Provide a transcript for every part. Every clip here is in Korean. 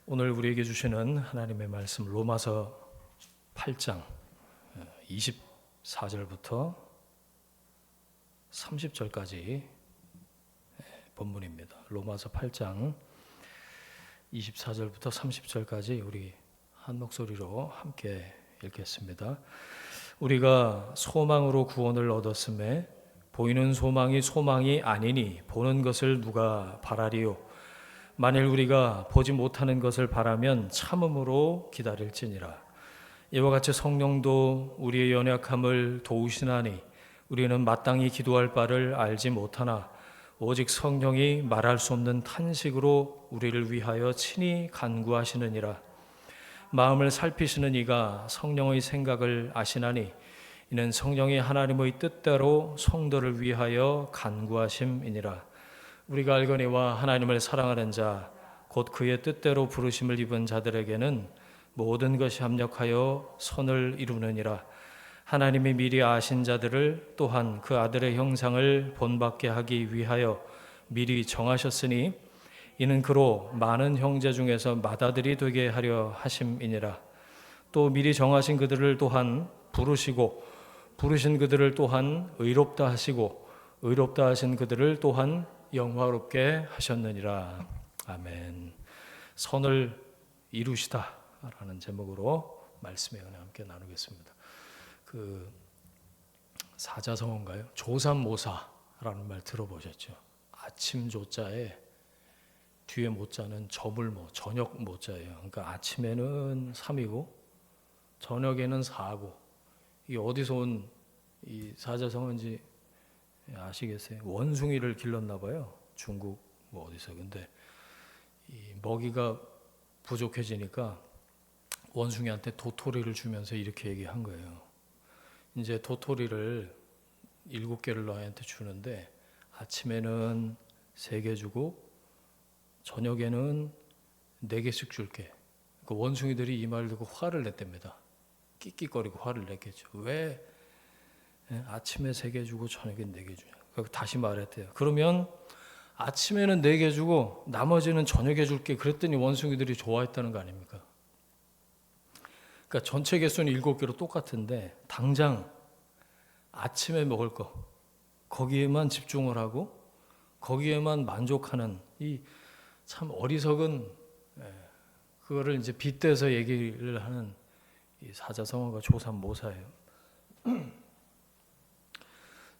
오늘 우리에게 주시는 하나님의 말씀 로마서 8장 24절부터 30절까지 본문입니다. 로마서 8장 24절부터 30절까지 우리 한 목소리로 함께 읽겠습니다. 우리가 소망으로 구원을 얻었음에 보이는 소망이 소망이 아니니 보는 것을 누가 바라리요. 만일 우리가 보지 못하는 것을 바라면 참음으로 기다릴지니라. 이와 같이 성령도 우리의 연약함을 도우시나니 우리는 마땅히 기도할 바를 알지 못하나 오직 성령이 말할 수 없는 탄식으로 우리를 위하여 친히 간구하시느니라. 마음을 살피시는 이가 성령의 생각을 아시나니 이는 성령이 하나님의 뜻대로 성도를 위하여 간구하심이니라. 우리가 알거니와 하나님을 사랑하는 자 곧 그의 뜻대로 부르심을 입은 자들에게는 모든 것이 합력하여 선을 이루느니라. 하나님이 미리 아신 자들을 또한 그 아들의 형상을 본받게 하기 위하여 미리 정하셨으니 이는 그로 많은 형제 중에서 맏아들이 되게 하려 하심이니라. 또 미리 정하신 그들을 또한 부르시고 부르신 그들을 또한 의롭다 하시고 의롭다 하신 그들을 또한 영화롭게 하셨느니라. 아멘. 선을 이루시다 라는 제목으로 말씀의 은혜 함께 나누겠습니다. 그 사자성어인가요? 조삼모사라는 말 들어보셨죠? 아침 조자에 뒤에 모자는 저물모, 저녁 모자예요. 그러니까 아침에는 3이고 저녁에는 4고 이 어디서 온 이 사자성어인지 아시겠어요? 원숭이를 길렀나 봐요. 중국 뭐 어디서. 근데 이 먹이가 부족해지니까 원숭이한테 도토리를 주면서 이렇게 얘기한 거예요. 이제 도토리를 7개를 너희한테 주는데 아침에는 3개 주고 저녁에는 4개씩 줄게. 그 원숭이들이 이 말을 듣고 화를 냈답니다. 끽끽거리고 화를 냈겠죠. 왜 아침에 3개 주고 저녁에 4개 주냐. 다시 말했대요. 그러면 아침에는 4개 주고 나머지는 저녁에 줄게. 그랬더니 원숭이들이 좋아했다는 거 아닙니까? 그러니까 전체 개수는 7개로 똑같은데 당장 아침에 먹을 거 거기에만 집중을 하고 거기에만 만족하는 이 참 어리석은 그거를 이제 빗대서 얘기를 하는 이 사자성어가 조삼모사예요.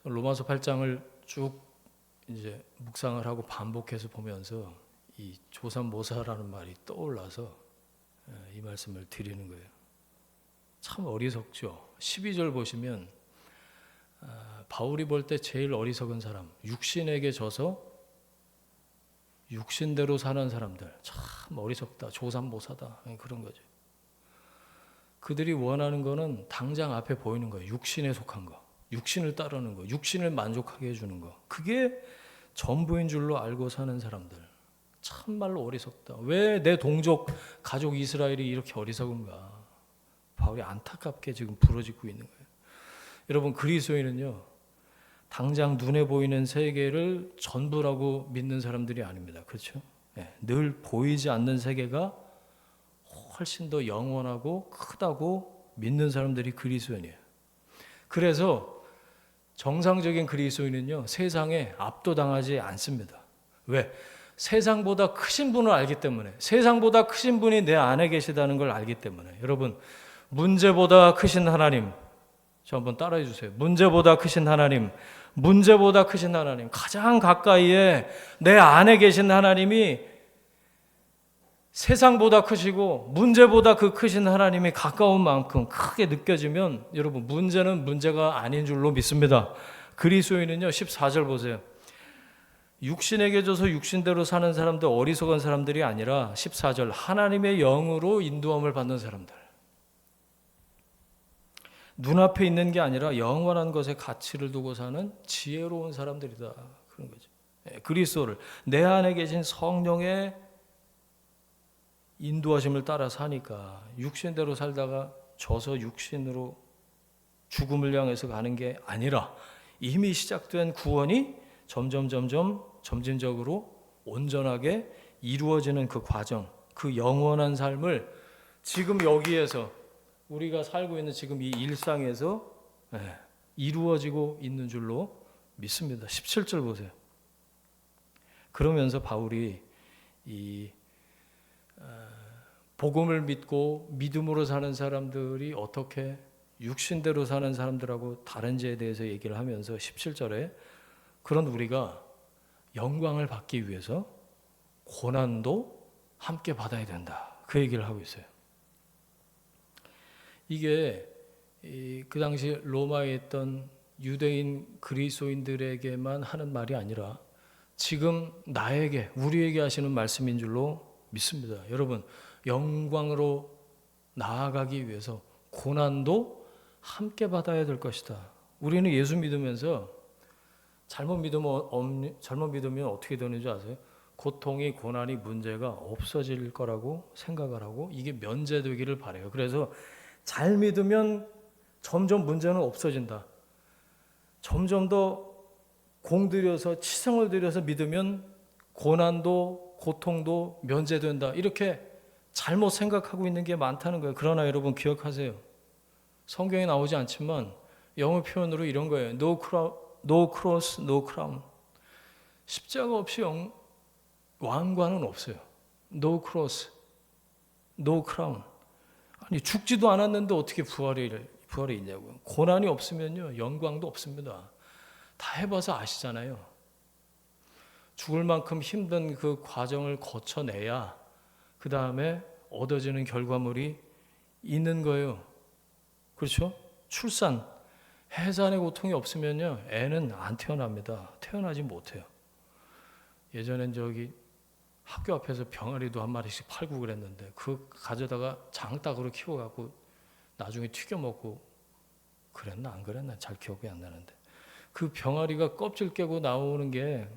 로마서 8장을 쭉 이제 묵상을 하고 반복해서 보면서 이 조삼모사라는 말이 떠올라서 이 말씀을 드리는 거예요. 참 어리석죠. 12절 보시면 바울이 볼 때 제일 어리석은 사람, 육신에게 져서 육신대로 사는 사람들 참 어리석다, 조삼모사다 그런 거죠. 그들이 원하는 거는 당장 앞에 보이는 거예요. 육신에 속한 거, 육신을 따르는 거, 육신을 만족하게 해주는 거. 그게 전부인 줄로 알고 사는 사람들 참말로 어리석다. 왜 내 동족 가족 이스라엘이 이렇게 어리석은가. 바울이 안타깝게 지금 부러지고 있는 거예요. 여러분, 그리스도인은요 당장 눈에 보이는 세계를 전부라고 믿는 사람들이 아닙니다. 그렇죠? 늘 보이지 않는 세계가 훨씬 더 영원하고 크다고 믿는 사람들이 그리스도인이에요. 그래서 정상적인 그리스도인은요 세상에 압도당하지 않습니다. 왜? 세상보다 크신 분을 알기 때문에, 세상보다 크신 분이 내 안에 계시다는 걸 알기 때문에. 여러분, 문제보다 크신 하나님, 저 한번 따라해 주세요. 문제보다 크신 하나님, 문제보다 크신 하나님, 가장 가까이에 내 안에 계신 하나님이 세상보다 크시고 문제보다 그 크신 하나님이 가까운 만큼 크게 느껴지면 여러분 문제는 문제가 아닌 줄로 믿습니다. 그리스도인은요 14절 보세요. 육신에게 져서 육신대로 사는 사람들, 어리석은 사람들이 아니라 14절 하나님의 영으로 인도함을 받는 사람들, 눈앞에 있는 게 아니라 영원한 것에 가치를 두고 사는 지혜로운 사람들이다 그런 거죠. 그리스도를 내 안에 계신 성령의 인도하심을 따라 사니까 육신대로 살다가 져서 육신으로 죽음을 향해서 가는 게 아니라 이미 시작된 구원이 점진적으로 온전하게 이루어지는 그 과정, 그 영원한 삶을 지금 여기에서 우리가 살고 있는 지금 이 일상에서 이루어지고 있는 줄로 믿습니다. 17절 보세요. 그러면서 바울이 이 복음을 믿고 믿음으로 사는 사람들이 어떻게 육신대로 사는 사람들하고 다른지에 대해서 얘기를 하면서 17절에 그런 우리가 영광을 받기 위해서 고난도 함께 받아야 된다. 그 얘기를 하고 있어요. 이게 그 당시 로마에 있던 유대인 그리스도인들에게만 하는 말이 아니라 지금 나에게 우리에게 하시는 말씀인 줄로 믿습니다. 여러분 영광으로 나아가기 위해서 고난도 함께 받아야 될 것이다. 우리는 예수 믿으면서 잘못 믿으면 어떻게 되는 줄 아세요? 고통이 고난이 문제가 없어질 거라고 생각을 하고 이게 면제되기를 바라요. 그래서 잘 믿으면 점점 문제는 없어진다. 점점 더 공들여서 치성을 들여서 믿으면 고난도 고통도 면제된다. 이렇게 잘못 생각하고 있는 게 많다는 거예요. 그러나 여러분 기억하세요. 성경에 나오지 않지만 영어 표현으로 이런 거예요. No cross, no crown. 십자가 없이 왕관은 없어요. No cross, no crown. 아니 죽지도 않았는데 어떻게 부활이 있냐고요. 고난이 없으면요 영광도 없습니다. 다 해봐서 아시잖아요. 죽을 만큼 힘든 그 과정을 거쳐내야 그 다음에 얻어지는 결과물이 있는 거예요. 그렇죠? 출산, 해산의 고통이 없으면요 애는 안 태어납니다. 태어나지 못해요. 예전엔 학교 앞에서 병아리도 한 마리씩 팔고 그랬는데 그 가져다가 장닭으로 키워갖고 나중에 튀겨 먹고 그랬나 안 그랬나 잘 기억이 안 나는데 그 병아리가 껍질 깨고 나오는 게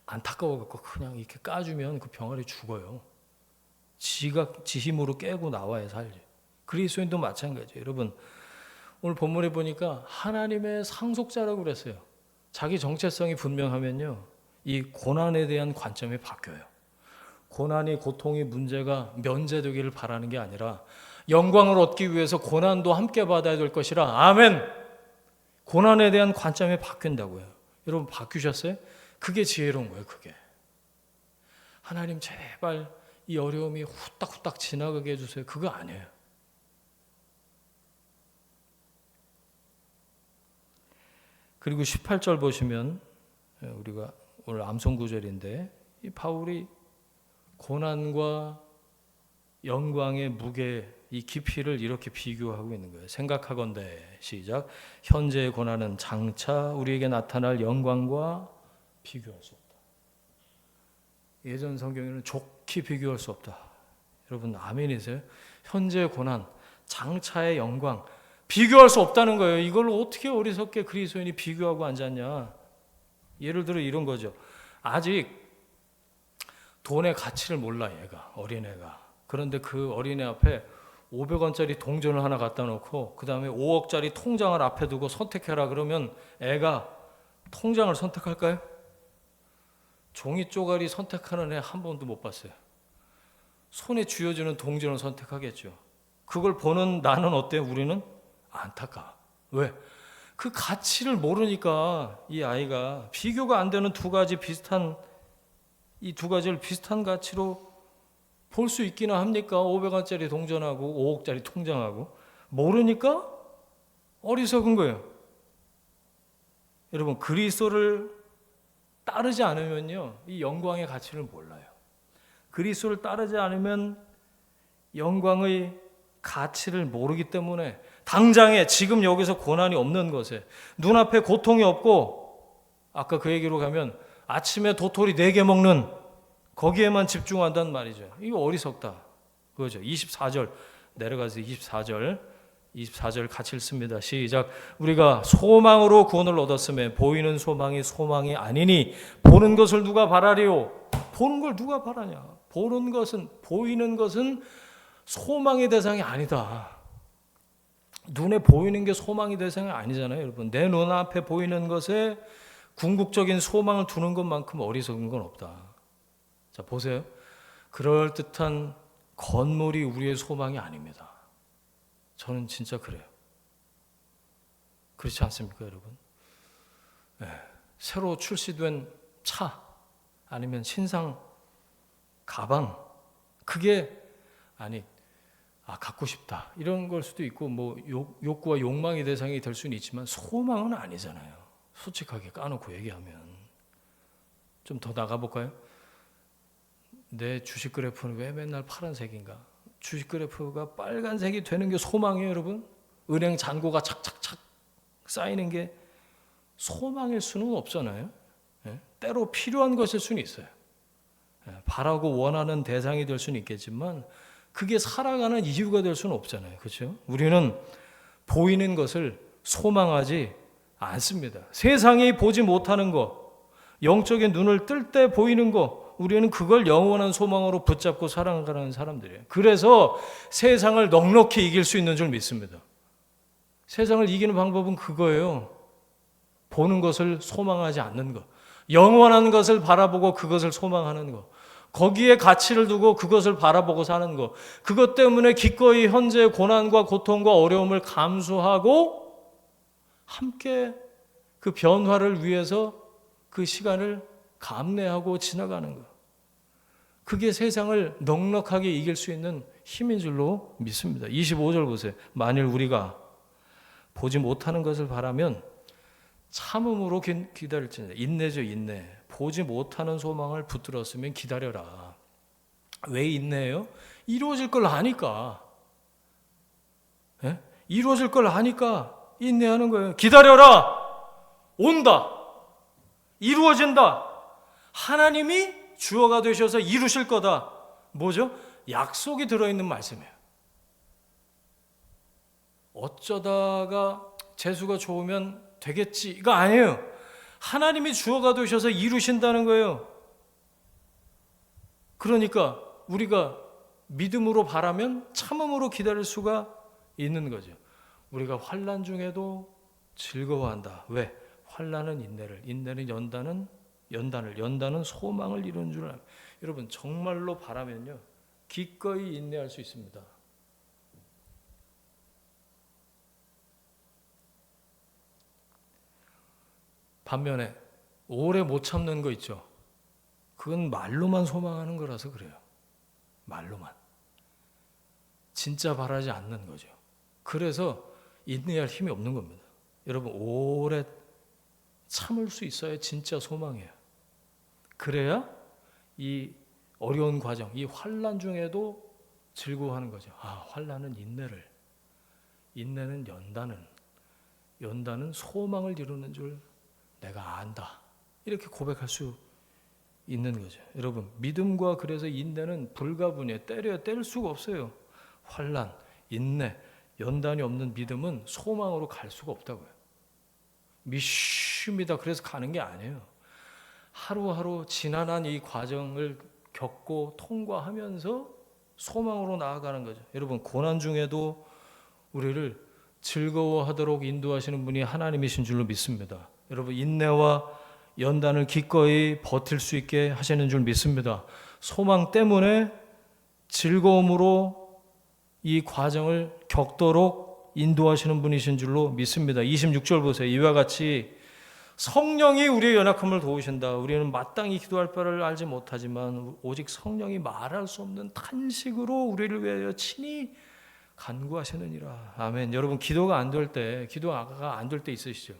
안타까워갖고 그냥 이렇게 까주면 그 병아리 죽어요. 지 힘으로 깨고 나와야 살지. 그리스도인도 마찬가지예요. 여러분 오늘 본문에 보니까 하나님의 상속자라고 그랬어요. 자기 정체성이 분명하면요 이 고난에 대한 관점이 바뀌어요. 고난이 고통이 문제가 면제되기를 바라는 게 아니라 영광을 얻기 위해서 고난도 함께 받아야 될 것이라. 아멘. 고난에 대한 관점이 바뀐다고요. 여러분 바뀌셨어요? 그게 지혜로운 거예요. 그게 하나님 제발 이 어려움이 후딱후딱 지나가게 해주세요. 그거 아니에요. 그리고 18절 보시면 우리가 오늘 암송 구절인데 이 바울이 고난과 영광의 무게 이 깊이를 이렇게 비교하고 있는 거예요. 생각하건대 시작. 현재의 고난은 장차 우리에게 나타날 영광과 비교할 수 없다. 예전 성경에는 좋게 비교할 수 없다. 여러분 아멘이세요? 현재의 고난, 장차의 영광 비교할 수 없다는 거예요. 이걸 어떻게 어리석게 그리스도인이 비교하고 앉았냐. 예를 들어 이런 거죠. 아직 돈의 가치를 몰라 얘가 어린애가. 그런데 그 어린애 앞에 500원짜리 동전을 하나 갖다 놓고 그 다음에 5억짜리 통장을 앞에 두고 선택해라 그러면 애가 통장을 선택할까요? 종이 쪼가리 선택하는 애 한 번도 못 봤어요. 손에 쥐어주는 동전을 선택하겠죠. 그걸 보는 나는 어때요? 우리는 안타까워. 왜? 그 가치를 모르니까 이 아이가 비교가 안 되는 이 두 가지를 비슷한 가치로 볼 수 있기나 합니까? 500원짜리 동전하고 5억짜리 통장하고 모르니까 어리석은 거예요. 여러분 그리스도를 따르지 않으면요 이 영광의 가치를 몰라요. 그리스도를 따르지 않으면 영광의 가치를 모르기 때문에 당장에 지금 여기서 고난이 없는 것에 눈앞에 고통이 없고 아까 그 얘기로 가면 아침에 도토리 4개 먹는 거기에만 집중한다는 말이죠. 이거 어리석다. 그거죠. 24절 내려가서 24절 같이 읽습니다. 시작. 우리가 소망으로 구원을 얻었음에 보이는 소망이 소망이 아니니 보는 것을 누가 바라리요? 보는 걸 누가 바라냐? 보이는 것은 소망의 대상이 아니다. 눈에 보이는 게 소망의 대상이 아니잖아요, 여러분. 내 눈앞에 보이는 것에 궁극적인 소망을 두는 것만큼 어리석은 건 없다. 자, 보세요. 그럴듯한 건물이 우리의 소망이 아닙니다. 저는 진짜 그래요. 그렇지 않습니까, 여러분? 네. 새로 출시된 차 아니면 신상 가방, 그게 갖고 싶다 이런 걸 수도 있고, 뭐 욕구와 욕망의 대상이 될 수는 있지만 소망은 아니잖아요. 솔직하게 까놓고 얘기하면. 좀 더 나가볼까요? 내 주식 그래프는 왜 맨날 파란색인가? 주식 그래프가 빨간색이 되는 게 소망이에요, 여러분? 은행 잔고가 착착착 쌓이는 게 소망일 수는 없잖아요. 때로 필요한 것일 수는 있어요. 바라고 원하는 대상이 될 수는 있겠지만 그게 살아가는 이유가 될 수는 없잖아요. 그렇죠? 우리는 보이는 것을 소망하지 않습니다. 세상이 보지 못하는 것, 영적인 눈을 뜰 때 보이는 것, 우리는 그걸 영원한 소망으로 붙잡고 살아가는 사람들이에요. 그래서 세상을 넉넉히 이길 수 있는 줄 믿습니다. 세상을 이기는 방법은 그거예요. 보는 것을 소망하지 않는 것, 영원한 것을 바라보고 그것을 소망하는 것, 거기에 가치를 두고 그것을 바라보고 사는 것, 그것 때문에 기꺼이 현재의 고난과 고통과 어려움을 감수하고 함께 그 변화를 위해서 그 시간을 감내하고 지나가는 것, 그게 세상을 넉넉하게 이길 수 있는 힘인 줄로 믿습니다. 25절 보세요. 만일 우리가 보지 못하는 것을 바라면 참음으로 기다릴지니라. 인내죠, 인내. 보지 못하는 소망을 붙들었으면 기다려라. 왜 인내해요? 이루어질 걸 아니까. 이루어질 걸 아니까 인내하는 거예요. 기다려라. 온다. 이루어진다. 하나님이 주어가 되셔서 이루실 거다. 뭐죠? 약속이 들어있는 말씀이에요. 어쩌다가 재수가 좋으면 되겠지, 이거 아니에요. 하나님이 주어가 되셔서 이루신다는 거예요. 그러니까 우리가 믿음으로 바라면 참음으로 기다릴 수가 있는 거죠. 우리가 환난 중에도 즐거워한다. 왜? 환난은 인내를, 인내는 연단을 소망을 이루는 줄 알아요. 여러분, 정말로 바라면요 기꺼이 인내할 수 있습니다. 반면에 오래 못 참는 거 있죠. 그건 말로만 소망하는 거라서 그래요. 말로만. 진짜 바라지 않는 거죠. 그래서 인내할 힘이 없는 겁니다. 여러분, 오래 참을 수 있어야 진짜 소망이에요. 그래야 이 어려운 과정, 이 환난 중에도 즐거워하는 거죠. 환난은 인내는 연단은 소망을 이루는 줄 내가 안다. 이렇게 고백할 수 있는 거죠. 여러분, 믿음과 그래서 인내는 불가분이에요. 때려야 뗄 수가 없어요. 환난, 인내, 연단이 없는 믿음은 소망으로 갈 수가 없다고요. 미슈입니다. 그래서 가는 게 아니에요. 하루하루 지난한 이 과정을 겪고 통과하면서 소망으로 나아가는 거죠. 여러분, 고난 중에도 우리를 즐거워하도록 인도하시는 분이 하나님이신 줄로 믿습니다. 여러분, 인내와 연단을 기꺼이 버틸 수 있게 하시는 줄 믿습니다. 소망 때문에 즐거움으로 이 과정을 겪도록 인도하시는 분이신 줄로 믿습니다. 26절 보세요. 이와 같이 성령이 우리의 연약함을 도우신다. 우리는 마땅히 기도할 바를 알지 못하지만 오직 성령이 말할 수 없는 탄식으로 우리를 위하여 친히 간구하시느니라. 아멘. 여러분, 기도가 안 될 때 있으시죠?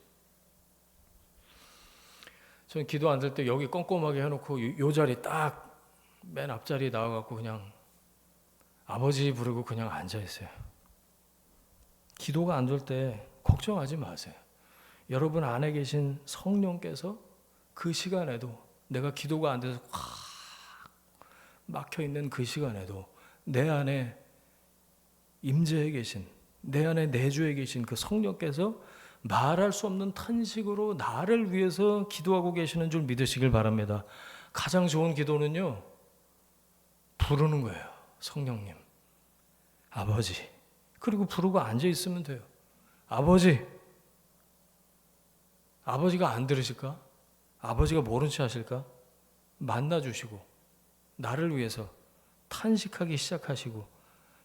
저는 기도 안 될 때 여기 꼼꼼하게 해놓고 요 자리 딱 맨 앞자리에 나와갖고 그냥 아버지 부르고 그냥 앉아있어요. 기도가 안 될 때 걱정하지 마세요. 여러분 안에 계신 성령께서 그 시간에도, 내가 기도가 안 돼서 확 막혀있는 그 시간에도 내 안에 임재해 계신, 내 안에 내주해 계신 그 성령께서 말할 수 없는 탄식으로 나를 위해서 기도하고 계시는 줄 믿으시길 바랍니다. 가장 좋은 기도는요, 부르는 거예요. 성령님, 아버지. 그리고 부르고 앉아있으면 돼요. 아버지. 아버지가 안 들으실까? 아버지가 모른 체 하실까? 만나주시고 나를 위해서 탄식하기 시작하시고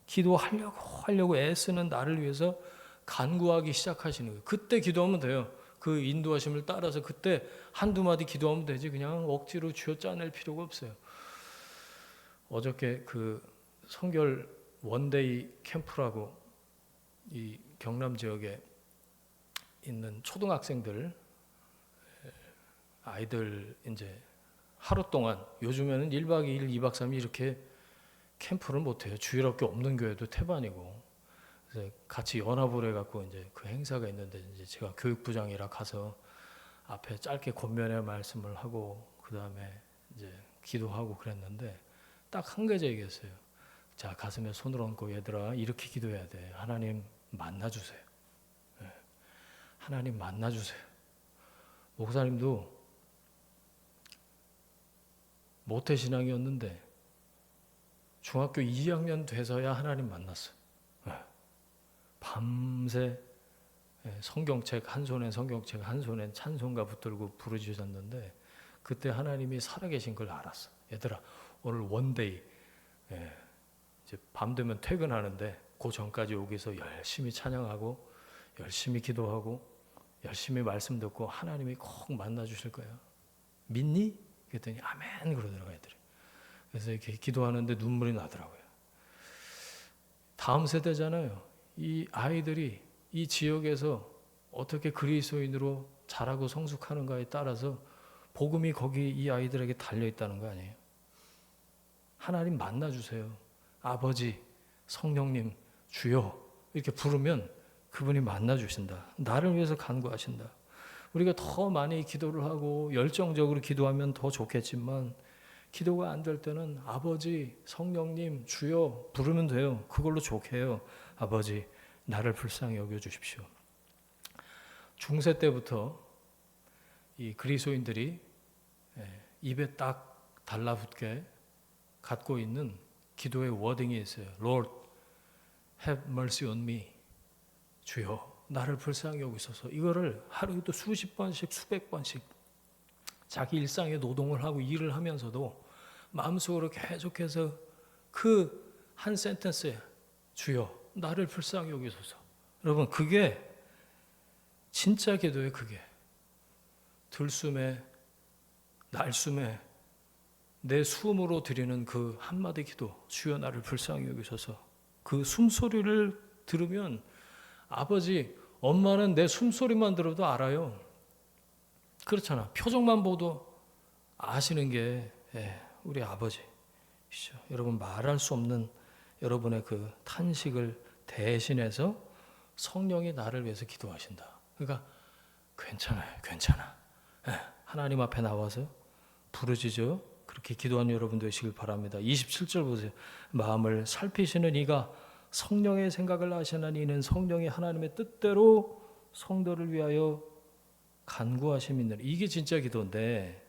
기도하려고 애쓰는 나를 위해서 간구하기 시작하시는 거예요. 그때 기도하면 돼요. 그 인도하심을 따라서 그때 한두 마디 기도하면 되지 그냥 억지로 쥐어짜낼 필요가 없어요. 어저께 그 성결 원데이 캠프라고 이 경남 지역에 있는 초등학생들 아이들 이제 하루 동안 요즘에는 1박 2일, 2박 3일 이렇게 캠프를 못 해요. 주일학교 없는 교회도 태반이고. 그래서 같이 연합을 해 갖고 이제 그 행사가 있는데 이제 제가 교육부장이라 가서 앞에 짧게 권면의 말씀을 하고 그다음에 이제 기도하고 그랬는데 딱 한 가지 얘기했어요. 자, 가슴에 손을 얹고 얘들아 이렇게 기도해야 돼. 하나님 만나 주세요. 하나님 만나 주세요. 목사님도 모태신앙이었는데 중학교 2학년 돼서야 하나님 만났어요. 밤새 성경책 한 손엔 성경책 한 손엔 찬송가 붙들고 부르짖었는데 그때 하나님이 살아계신 걸 알았어. 얘들아 오늘 원데이 이제 밤 되면 퇴근하는데 그 전까지 여기서 열심히 찬양하고 열심히 기도하고 열심히 말씀 듣고 하나님이 꼭 만나 주실 거야. 믿니? 그랬더니 아멘 그러더라고요 애들이. 그래서 이렇게 기도하는데 눈물이 나더라고요. 다음 세대잖아요. 이 아이들이 이 지역에서 어떻게 그리스도인으로 자라고 성숙하는가에 따라서 복음이 거기 이 아이들에게 달려 있다는 거 아니에요. 하나님 만나 주세요. 아버지, 성령님, 주여 이렇게 부르면 그분이 만나 주신다. 나를 위해서 간구하신다. 우리가 더 많이 기도를 하고 열정적으로 기도하면 더 좋겠지만 기도가 안 될 때는 아버지, 성령님, 주여 부르면 돼요. 그걸로 좋게 해요. 아버지, 나를 불쌍히 여겨 주십시오. 중세 때부터 이 그리스도인들이 입에 딱 달라붙게 갖고 있는 기도의 워딩이 있어요. Lord, have mercy on me. 주여, 나를 불쌍히 여기소서. 이거를 하루에도 수십 번씩, 수백 번씩 자기 일상의 노동을 하고 일을 하면서도 마음속으로 계속해서 그 한 센텐스에 주여, 나를 불쌍히 여기소서. 여러분, 그게 진짜 기도예요. 그게 들숨에 날숨에 내 숨으로 드리는 그 한마디 기도, 주여 나를 불쌍히 여기소서. 그 숨소리를 들으면 아버지, 엄마는 내 숨소리만 들어도 알아요. 그렇잖아. 표정만 보도 아시는 게 우리 아버지시죠. 여러분 말할 수 없는 여러분의 그 탄식을 대신해서 성령이 나를 위해서 기도하신다. 그러니까 괜찮아요. 괜찮아. 하나님 앞에 나와서 부르짖어 그렇게 기도하는 여러분 되시길 바랍니다. 27절 보세요. 마음을 살피시는 이가 성령의 생각을 아시나니 이는 성령이 하나님의 뜻대로 성도를 위하여 간구하심이니라. 이게 진짜 기도인데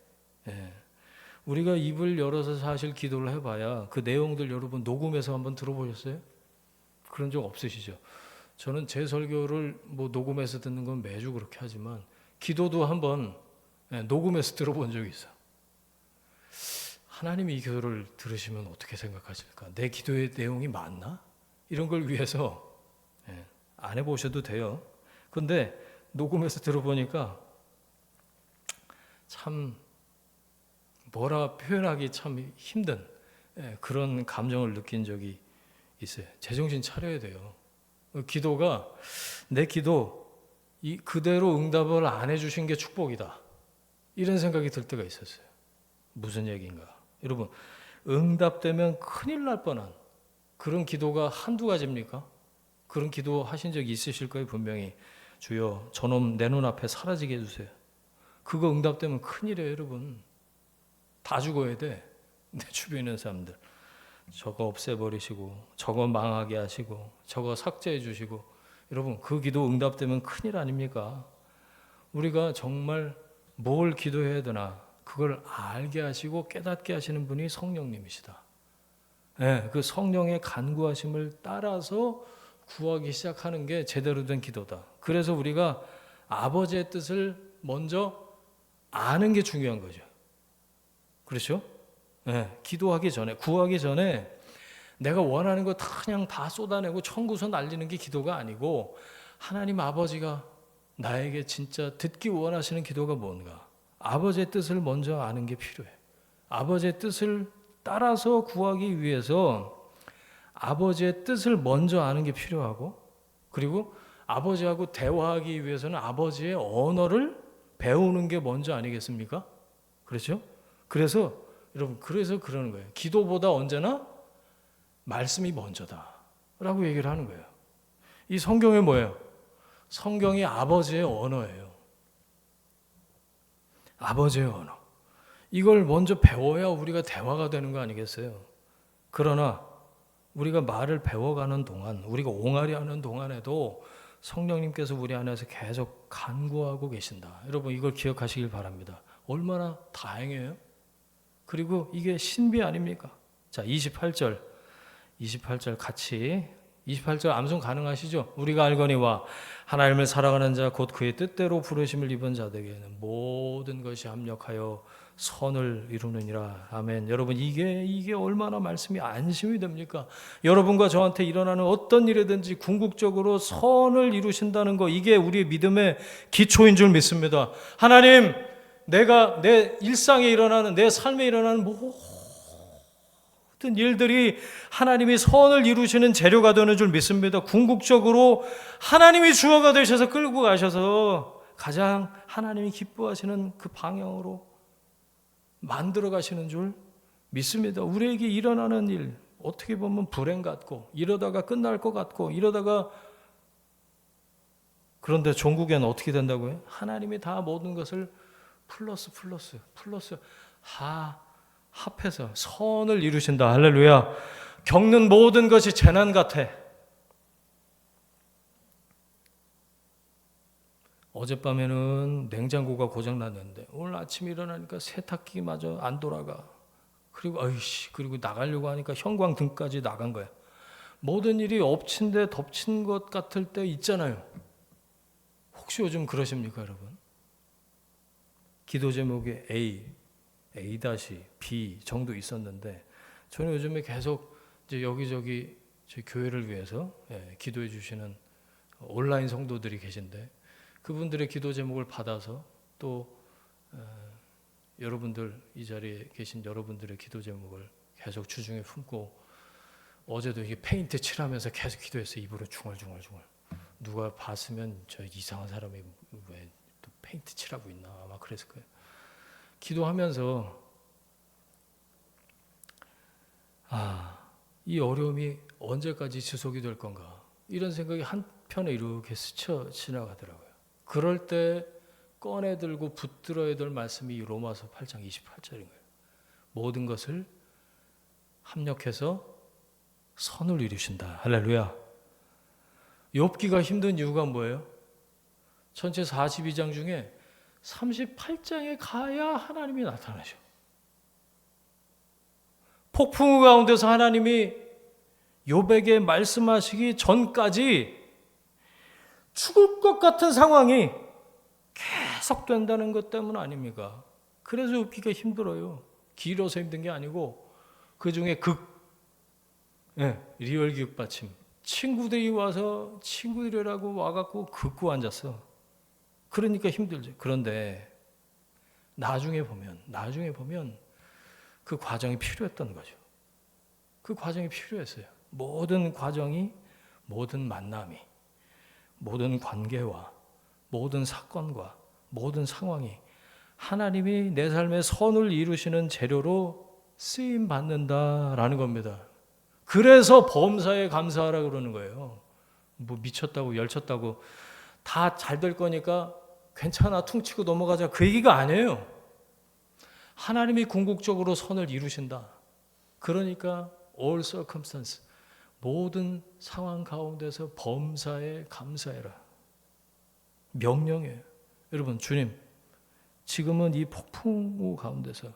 우리가 입을 열어서 사실 기도를 해봐야 그 내용들 여러분 녹음해서 한번 들어보셨어요? 그런 적 없으시죠? 저는 제 설교를 뭐 녹음해서 듣는 건 매주 그렇게 하지만 기도도 한번 녹음해서 들어본 적이 있어요. 하나님이 이 기도를 들으시면 어떻게 생각하실까? 내 기도의 내용이 맞나? 이런 걸 위해서 안 해보셔도 돼요. 그런데 녹음해서 들어보니까 참 뭐라 표현하기 참 힘든 그런 감정을 느낀 적이 있어요. 제정신 차려야 돼요. 기도가 내 기도 그대로 응답을 안 해주신 게 축복이다. 이런 생각이 들 때가 있었어요. 무슨 얘기인가? 여러분 응답되면 큰일 날 뻔한 그런 기도가 한두 가지입니까? 그런 기도 하신 적이 있으실 거예요. 분명히 주여 저놈 내 눈앞에 사라지게 해주세요. 그거 응답되면 큰일이에요. 여러분 다 죽어야 돼. 내 주변에 있는 사람들 저거 없애버리시고 저거 망하게 하시고 저거 삭제해 주시고 여러분 그 기도 응답되면 큰일 아닙니까? 우리가 정말 뭘 기도해야 되나 그걸 알게 하시고 깨닫게 하시는 분이 성령님이시다. 그 성령의 간구하심을 따라서 구하기 시작하는 게 제대로 된 기도다. 그래서 우리가 아버지의 뜻을 먼저 아는 게 중요한 거죠. 그렇죠? 기도하기 전에, 구하기 전에 내가 원하는 거 그냥 다 쏟아내고 청구서 날리는 게 기도가 아니고 하나님 아버지가 나에게 진짜 듣기 원하시는 기도가 뭔가? 아버지의 뜻을 먼저 아는 게 필요해. 아버지의 뜻을 따라서 구하기 위해서 아버지의 뜻을 먼저 아는 게 필요하고, 그리고 아버지하고 대화하기 위해서는 아버지의 언어를 배우는 게 먼저 아니겠습니까? 그렇죠? 그래서 여러분, 그래서 그러는 거예요. 기도보다 언제나 말씀이 먼저다라고 얘기를 하는 거예요. 이 성경이 뭐예요? 성경이 아버지의 언어예요. 아버지의 언어. 이걸 먼저 배워야 우리가 대화가 되는 거 아니겠어요? 그러나 우리가 말을 배워가는 동안, 우리가 옹알이하는 동안에도 성령님께서 우리 안에서 계속 간구하고 계신다. 여러분, 이걸 기억하시길 바랍니다. 얼마나 다행이에요. 그리고 이게 신비 아닙니까? 자, 28절 같이, 28절 암송 가능하시죠? 우리가 알거니와 하나님을 사랑하는 자 곧 그의 뜻대로 부르심을 입은 자들에게는 모든 것이 합력하여 선을 이루느니라. 아멘. 여러분, 이게 얼마나 말씀이 안심이 됩니까? 여러분과 저한테 일어나는 어떤 일이든지 궁극적으로 선을 이루신다는 거, 이게 우리의 믿음의 기초인 줄 믿습니다. 하나님, 내가 내 일상에 일어나는, 내 삶에 일어나는 모든 일들이 하나님이 선을 이루시는 재료가 되는 줄 믿습니다. 궁극적으로 하나님이 주어가 되셔서 끌고 가셔서 가장 하나님이 기뻐하시는 그 방향으로 만들어 가시는 줄 믿습니다. 우리에게 일어나는 일, 어떻게 보면 불행 같고, 이러다가 끝날 것 같고, 이러다가, 그런데 종국에는 어떻게 된다고요? 하나님이 다 모든 것을 플러스 합해서 선을 이루신다. 할렐루야. 겪는 모든 것이 재난 같아. 어젯밤에는 냉장고가 고장났는데 오늘 아침에 일어나니까 세탁기마저 안 돌아가. 그리고 나가려고 하니까 형광등까지 나간 거야. 모든 일이 엎친 데 덮친 것 같을 때 있잖아요. 혹시 요즘 그러십니까, 여러분? 기도 제목에 A-B 정도 있었는데, 저는 요즘에 계속 이제 여기저기 저희 교회를 위해서 기도해 주시는 온라인 성도들이 계신데, 그분들의 기도 제목을 받아서 또 여러분들, 이 자리에 계신 여러분들의 기도 제목을 계속 주중에 품고, 어제도 이게 페인트 칠하면서 계속 기도했어요. 입으로 중얼중얼. 누가 봤으면 저 이상한 사람이 왜 또 페인트 칠하고 있나 아마 그랬을 거예요. 기도하면서 이 어려움이 언제까지 지속이 될 건가, 이런 생각이 한편에 이렇게 스쳐 지나가더라고요. 그럴 때 꺼내 들고 붙들어야 될 말씀이 로마서 8장 28절인 거예요. 모든 것을 합력해서 선을 이루신다. 할렐루야. 욥기가 힘든 이유가 뭐예요? 전체 42장 중에 38장에 가야 하나님이 나타나셔. 폭풍우 가운데서 하나님이 욥에게 말씀하시기 전까지 죽을 것 같은 상황이 계속된다는 것 때문 아닙니까? 그래서 욥기가 힘들어요. 길어서 힘든 게 아니고, 그 중에 리얼 기육받침. 친구들이라고 와갖고 긋고 앉았어. 그러니까 힘들죠. 그런데 나중에 보면 그 과정이 필요했던 거죠. 그 과정이 필요했어요. 모든 과정이, 모든 만남이, 모든 관계와 모든 사건과 모든 상황이 하나님이 내 삶의 선을 이루시는 재료로 쓰임 받는다라는 겁니다. 그래서 범사에 감사하라 그러는 거예요. 뭐 미쳤다고 열쳤다고 다 잘 될 거니까 괜찮아 퉁치고 넘어가자, 그 얘기가 아니에요. 하나님이 궁극적으로 선을 이루신다. 그러니까 all circumstance, 모든 상황 가운데서 범사에 감사해라. 명령이에요. 여러분, 주님, 지금은 이 폭풍우 가운데서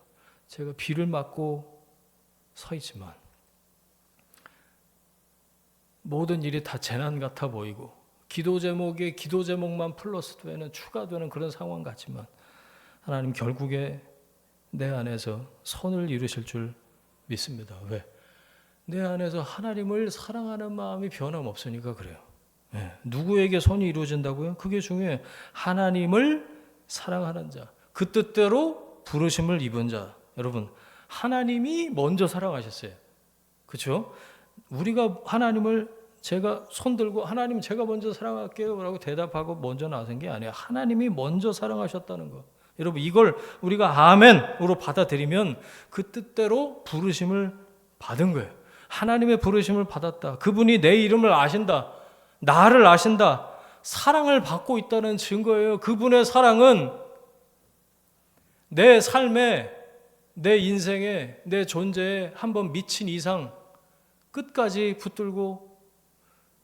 제가 비를 맞고 서 있지만 모든 일이 다 재난 같아 보이고, 기도 제목에 기도 제목만 플러스 되는, 추가되는 그런 상황 같지만, 하나님 결국에 내 안에서 선을 이루실 줄 믿습니다. 왜? 내 안에서 하나님을 사랑하는 마음이 변함없으니까 그래요. 누구에게 선이 이루어진다고요? 그게 중요해요. 하나님을 사랑하는 자, 그 뜻대로 부르심을 입은 자. 여러분, 하나님이 먼저 사랑하셨어요. 그렇죠? 우리가 하나님을 제가 손 들고 하나님 제가 먼저 사랑할게요 라고 대답하고 먼저 나선 게 아니에요. 하나님이 먼저 사랑하셨다는 거. 여러분, 이걸 우리가 아멘으로 받아들이면 그 뜻대로 부르심을 받은 거예요. 하나님의 부르심을 받았다. 그분이 내 이름을 아신다. 나를 아신다. 사랑을 받고 있다는 증거예요. 그분의 사랑은 내 삶에, 내 인생에, 내 존재에 한번 미친 이상 끝까지 붙들고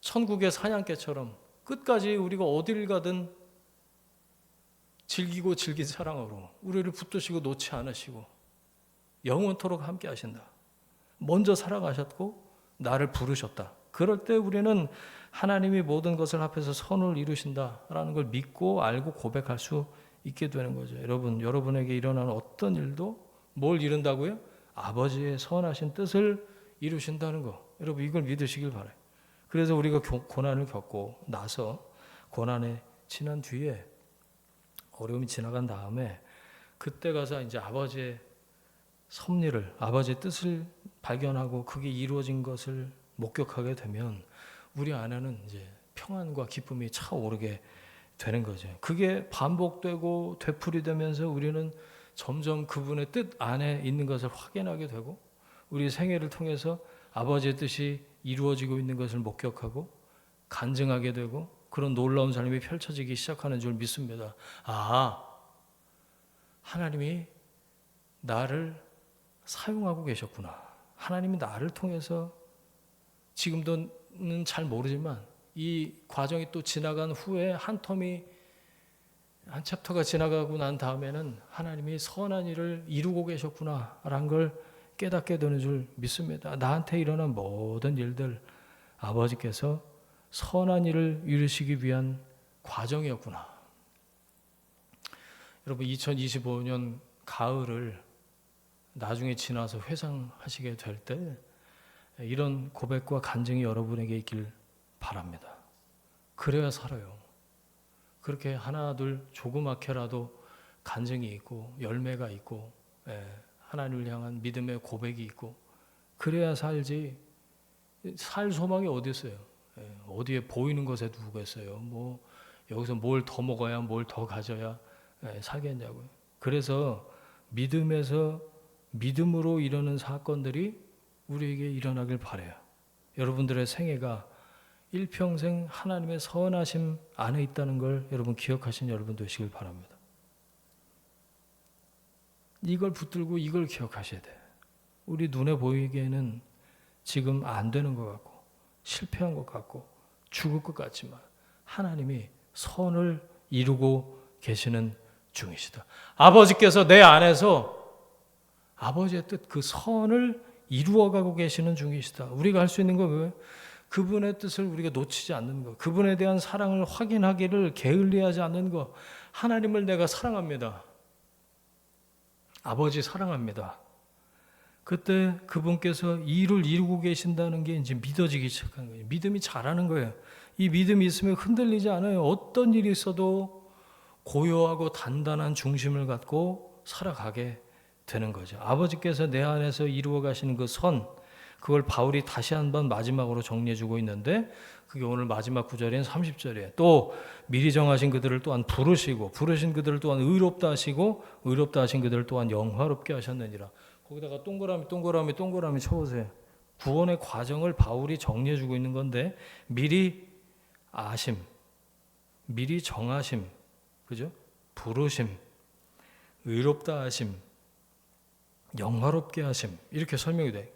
천국의 사냥개처럼 끝까지 우리가 어딜 가든 즐기고 즐긴 사랑으로 우리를 붙드시고 놓지 않으시고 영원토록 함께 하신다. 먼저 사랑하셨고 나를 부르셨다. 그럴 때 우리는 하나님이 모든 것을 합해서 선을 이루신다라는 걸 믿고 알고 고백할 수 있게 되는 거죠. 여러분, 여러분에게 일어나는 어떤 일도 뭘 이룬다고요? 아버지의 선하신 뜻을 이루신다는 거. 여러분, 이걸 믿으시길 바라요. 그래서 우리가 고난을 겪고 나서 고난에 지난 뒤에 어려움이 지나간 다음에 그때 가서 이제 아버지의 섭리를, 아버지의 뜻을 발견하고 그게 이루어진 것을 목격하게 되면 우리 안에는 이제 평안과 기쁨이 차오르게 되는 거죠. 그게 반복되고 되풀이되면서 우리는 점점 그분의 뜻 안에 있는 것을 확인하게 되고 우리 생애를 통해서 아버지의 뜻이 이루어지고 있는 것을 목격하고 간증하게 되고 그런 놀라운 삶이 펼쳐지기 시작하는 줄 믿습니다. 하나님이 나를 사용하고 계셨구나. 하나님이 나를 통해서 지금도는 잘 모르지만 이 과정이 또 지나간 후에 한 챕터가 지나가고 난 다음에는 하나님이 선한 일을 이루고 계셨구나라는 걸 깨닫게 되는 줄 믿습니다. 나한테 일어난 모든 일들 아버지께서 선한 일을 이루시기 위한 과정이었구나. 여러분, 2025년 가을을 나중에 지나서 회상하시게 될 때 이런 고백과 간증이 여러분에게 있길 바랍니다. 그래야 살아요. 그렇게 하나 둘 조그맣게라도 간증이 있고 열매가 있고 하나님을 향한 믿음의 고백이 있고 그래야 살지. 살 소망이 어디 있어요? 어디에 보이는 것에 누구겠어요? 뭐 여기서 뭘 더 먹어야 뭘 더 가져야 살겠냐고요. 그래서 믿음에서 믿음으로 이루는 사건들이 우리에게 일어나길 바라요. 여러분들의 생애가 일평생 하나님의 선하심 안에 있다는 걸 여러분 기억하신 여러분 되시길 바랍니다. 이걸 붙들고 이걸 기억하셔야 돼요. 우리 눈에 보이기에는 지금 안 되는 것 같고 실패한 것 같고 죽을 것 같지만 하나님이 선을 이루고 계시는 중이시다. 아버지께서 내 안에서 아버지의 뜻, 그 선을 이루어가고 계시는 중이시다. 우리가 할 수 있는 건 뭐예요? 그분의 뜻을 우리가 놓치지 않는 것, 그분에 대한 사랑을 확인하기를 게을리하지 않는 것. 하나님을 내가 사랑합니다. 아버지 사랑합니다. 그때 그분께서 일을 이루고 계신다는 게 이제 믿어지기 시작하는 거예요. 믿음이 자라는 거예요. 이 믿음이 있으면 흔들리지 않아요. 어떤 일이 있어도 고요하고 단단한 중심을 갖고 살아가게 되는 거죠. 아버지께서 내 안에서 이루어 가시는 그 선, 그걸 바울이 다시 한번 마지막으로 정리해 주고 있는데 그게 오늘 마지막 구절인 30절이에요. 또 미리 정하신 그들을 또한 부르시고 부르신 그들을 또한 의롭다 하시고 의롭다 하신 그들을 또한 영화롭게 하셨느니라. 거기다가 동그라미 쳐보세요. 구원의 과정을 바울이 정리해 주고 있는 건데 미리 아심, 미리 정하심, 그죠? 부르심, 의롭다 하심, 영화롭게 하심 이렇게 설명이 돼.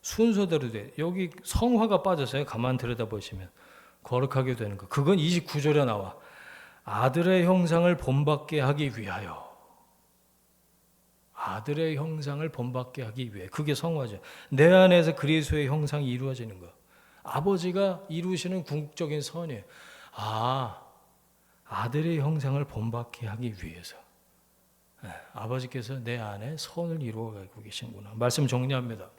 순서대로 돼. 여기 성화가 빠졌어요. 가만 들여다보시면 거룩하게 되는 거. 그건 29절에 나와. 아들의 형상을 본받게 하기 위하여. 아들의 형상을 본받게 하기 위해. 그게 성화죠. 내 안에서 그리스도의 형상이 이루어지는 거. 아버지가 이루시는 궁극적인 선이에요. 아들의 형상을 본받게 하기 위해서. 아버지께서 내 안에 선을 이루어가고 계시는구나. 말씀 정리합니다.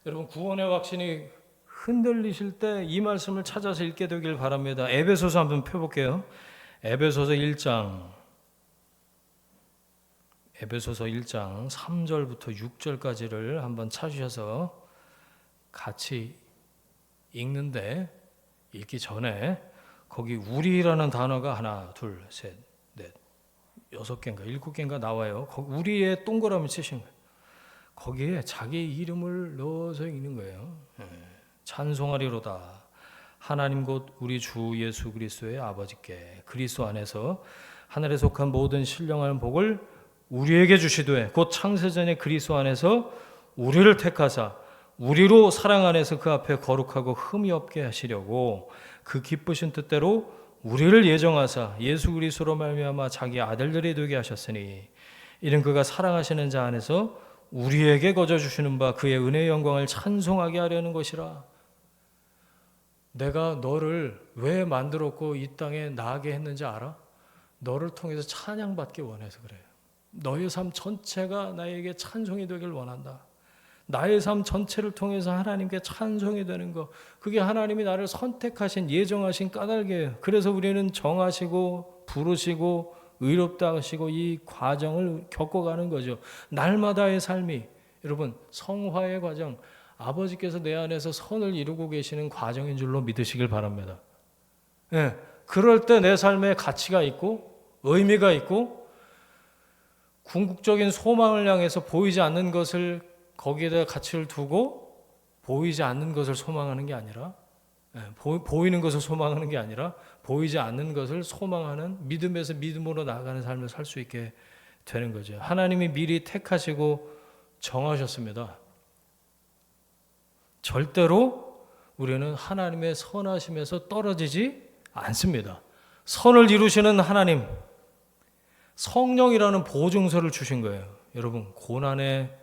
여러분 구원의 확신이 흔들리실 때 이 말씀을 찾아서 읽게 되길 바랍니다. 에베소서 한번 펴볼게요. 에베소서 1장 3절부터 6절까지를 한번 찾으셔서 같이 읽는데 읽기 전에 거기 우리라는 단어가 하나, 둘, 셋, 넷, 6개인가 7개인가 나와요. 거기 우리의 동그라미 치신 거예요. 거기에 자기 이름을 넣어서 읽는 거예요. 찬송하리로다. 하나님 곧 우리 주 예수 그리스도의 아버지께 그리스도 안에서 하늘에 속한 모든 신령한 복을 우리에게 주시되 곧 창세전에 그리스도 안에서 우리를 택하사 우리로 사랑 안에서 그 앞에 거룩하고 흠이 없게 하시려고 그 기쁘신 뜻대로 우리를 예정하사 예수 그리스도로 말미암아 자기 아들들이 되게 하셨으니 이는 그가 사랑하시는 자 안에서 우리에게 거저 주시는 바 그의 은혜의 영광을 찬송하게 하려는 것이라. 내가 너를 왜 만들었고 이 땅에 나게 했는지 알아? 너를 통해서 찬양받기 원해서 그래요. 너의 삶 전체가 나에게 찬송이 되길 원한다. 나의 삶 전체를 통해서 하나님께 찬송이 되는 것, 그게 하나님이 나를 선택하신 예정하신 까닭이에요. 그래서 우리는 정하시고 부르시고 의롭다 하시고 이 과정을 겪어가는 거죠. 날마다의 삶이, 여러분 성화의 과정, 아버지께서 내 안에서 선을 이루고 계시는 과정인 줄로 믿으시길 바랍니다. 예, 그럴 때 내 삶에 가치가 있고 의미가 있고 궁극적인 소망을 향해서 보이지 않는 것을 거기에다 가치를 두고 보이지 않는 것을 소망하는 게 아니라 보이는 것을 소망하는 게 아니라 보이지 않는 것을 소망하는 믿음에서 믿음으로 나아가는 삶을 살 수 있게 되는 거죠. 하나님이 미리 택하시고 정하셨습니다. 절대로 우리는 하나님의 선하심에서 떨어지지 않습니다. 선을 이루시는 하나님, 성령이라는 보증서를 주신 거예요. 여러분 고난의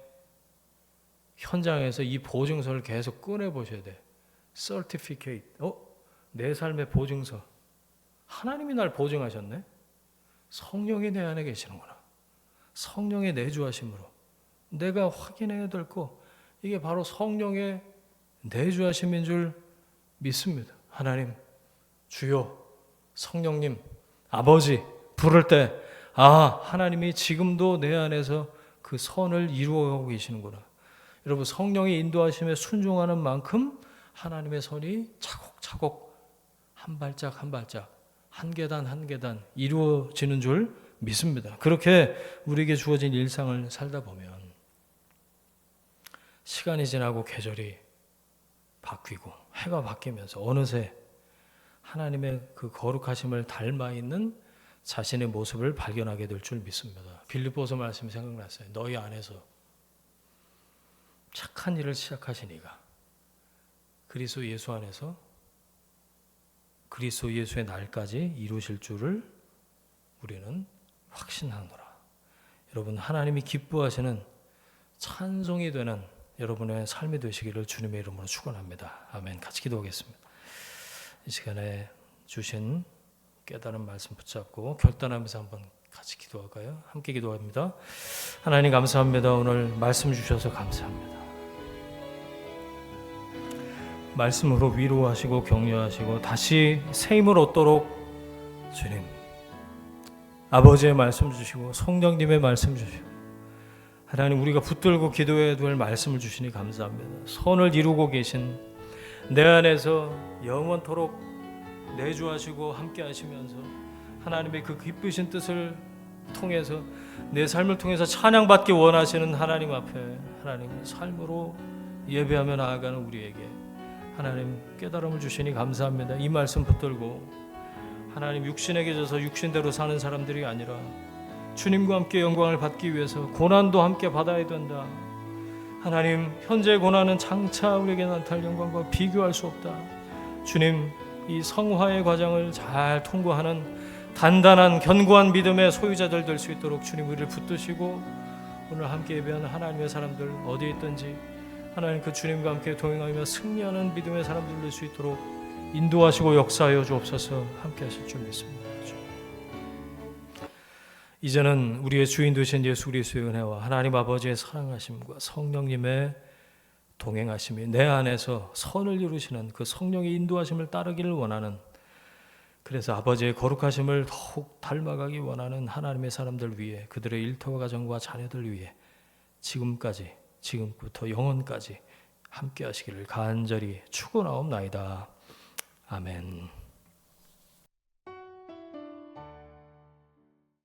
현장에서 이 보증서를 계속 꺼내보셔야 돼. Certificate. 내 삶의 보증서. 하나님이 날 보증하셨네. 성령이 내 안에 계시는구나. 성령의 내주하심으로 내가 확인해야 될 거, 이게 바로 성령의 내주하심인 줄 믿습니다. 하나님, 주여, 성령님, 아버지 부를 때 하나님이 지금도 내 안에서 그 선을 이루어가고 계시는구나. 여러분 성령의 인도하심에 순종하는 만큼 하나님의 선이 차곡차곡 한 발짝 한 발짝 한 계단 한 계단 이루어지는 줄 믿습니다. 그렇게 우리에게 주어진 일상을 살다 보면 시간이 지나고 계절이 바뀌고 해가 바뀌면서 어느새 하나님의 그 거룩하심을 닮아 있는 자신의 모습을 발견하게 될 줄 믿습니다. 빌립보서 말씀이 생각났어요. 너희 안에서 착한 일을 시작하신 이가 그리스도 예수 안에서 그리스도 예수의 날까지 이루실 줄을 우리는 확신하노라. 여러분 하나님이 기뻐하시는 찬송이 되는 여러분의 삶이 되시기를 주님의 이름으로 축원합니다. 아멘. 같이 기도하겠습니다. 이 시간에 주신 깨달은 말씀 붙잡고 결단하면서 한번 같이 기도할까요? 함께 기도합니다. 하나님 감사합니다. 오늘 말씀 주셔서 감사합니다. 말씀으로 위로하시고 격려하시고 다시 새 힘을 얻도록 주님 아버지의 말씀 주시고 성령님의 말씀 주시고 하나님 우리가 붙들고 기도해야 될 말씀을 주시니 감사합니다. 선을 이루고 계신 내 안에서 영원토록 내주하시고 함께 하시면서 하나님의 그 기쁘신 뜻을 통해서 내 삶을 통해서 찬양받기 원하시는 하나님 앞에 하나님 삶으로 예배하며 나아가는 우리에게 하나님 깨달음을 주시니 감사합니다. 이 말씀 붙들고 하나님 육신에게 져서 육신대로 사는 사람들이 아니라 주님과 함께 영광을 받기 위해서 고난도 함께 받아야 된다. 하나님 현재의 고난은 장차 우리에게 나타날 영광과 비교할 수 없다. 주님 이 성화의 과정을 잘 통과하는 단단한 견고한 믿음의 소유자들 될 수 있도록 주님 우리를 붙드시고 오늘 함께 예배하는 하나님의 사람들 어디에 있든지 하나님 그 주님과 함께 동행하며 승리하는 믿음의 사람들 될 수 있도록 인도하시고 역사하여 주옵소서. 함께 하실 줄 믿습니다. 이제는 우리의 주인 되신 예수 그리스도의 은혜와 하나님 아버지의 사랑하심과 성령님의 동행하심이 내 안에서 선을 이루시는 그 성령의 인도하심을 따르기를 원하는, 그래서 아버지의 거룩하심을 더욱 닮아가기 원하는 하나님의 사람들 위해, 그들의 일터와 가정과 자녀들 위해 지금까지, 지금부터 영원까지 함께 하시기를 간절히 축원하옵나이다. 아멘.